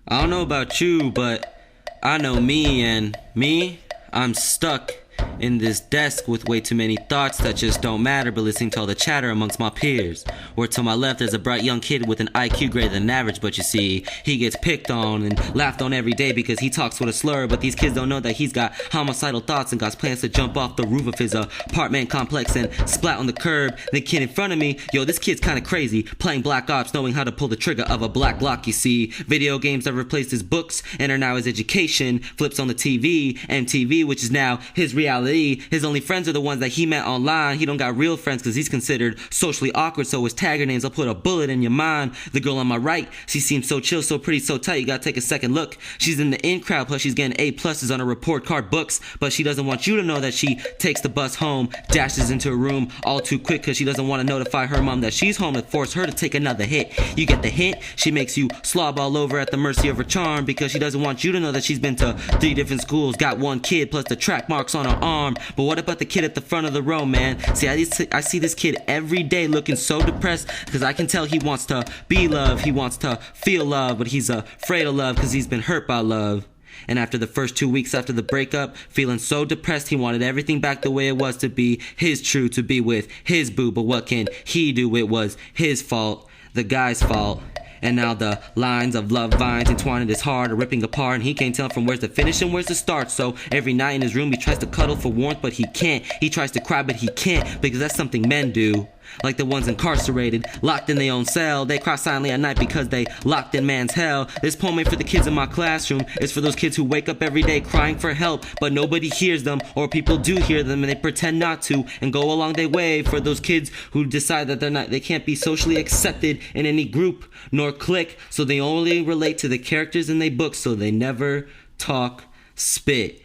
I don't know about you, but I know me, and me, I'm stuck in this desk with way too many thoughts that just don't matter, but listening to all the chatter amongst my peers. Where to my left there's a bright young kid with an IQ greater than average, but you see, he gets picked on and laughed on every day because he talks with a slur. But these kids don't know that he's got homicidal thoughts and got plans to jump off the roof of his apartment complex and splat on the curb. The kid in front of me, yo, this kid's kinda crazy, playing Black Ops, knowing how to pull the trigger of a black Glock. You see, video games have replaced his books and are now his education. Flips on the TV, MTV, which is now his reality. His only friends are the ones that he met online. He don't got real friends because he's considered socially awkward, so his tagger names will put a bullet in your mind. The girl on my right, she seems so chill, so pretty, so tight, you gotta take a second look. She's in the in crowd, plus she's getting A+s on her report card books, but she doesn't want you to know that she takes the bus home, dashes into her room all too quick because she doesn't want to notify her mom that she's home to force her to take another hit. You get the hint? She makes you slob all over at the mercy of her charm because she doesn't want you to know that she's been to 3 different schools, got 1 kid plus the track marks on her arm. But what about the kid at the front of the row, man? See, I see this kid every day looking so depressed because I can tell he wants to be loved, he wants to feel love, but he's afraid of love because he's been hurt by love. And after the first 2 weeks after the breakup, feeling so depressed, he wanted everything back the way it was, to be his true, to be with his boo. But what can he do? It was his fault, the guy's fault. And now the lines of love vines entwining his heart are ripping apart, and he can't tell from where's the finish and where's the start. So every night in his room he tries to cuddle for warmth, but he can't. He tries to cry, but he can't, because that's something men do. Like the ones incarcerated, locked in their own cell. They cry silently at night because they locked in man's hell. This poem ain't for the kids in my classroom. It's for those kids who wake up every day crying for help, but nobody hears them, or people do hear them and they pretend not to and go along their way. For those kids who decide that they can't be socially accepted in any group nor clique, so they only relate to the characters in their books, so they never talk spit.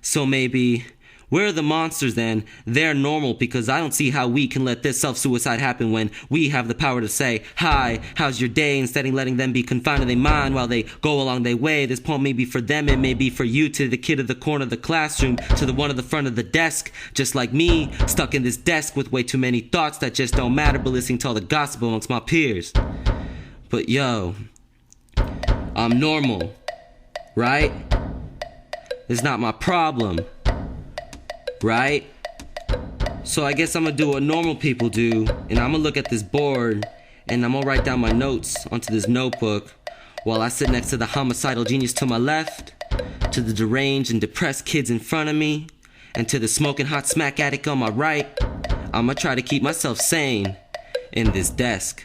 So maybe we're the monsters then. They're normal, because I don't see how we can let this self-suicide happen when we have the power to say, hi, how's your day, instead of letting them be confined to their mind while they go along their way. This poem may be for them, it may be for you, to the kid at the corner of the classroom, to the one at the front of the desk, just like me, stuck in this desk with way too many thoughts that just don't matter, but listening to all the gossip amongst my peers. But yo, I'm normal, right? It's not my problem, right? So I guess I'm gonna do what normal people do, and I'm gonna look at this board and I'm gonna write down my notes onto this notebook while I sit next to the homicidal genius to my left, to the deranged and depressed kids in front of me, and to the smoking hot smack addict on my right. I'm gonna try to keep myself sane in this desk.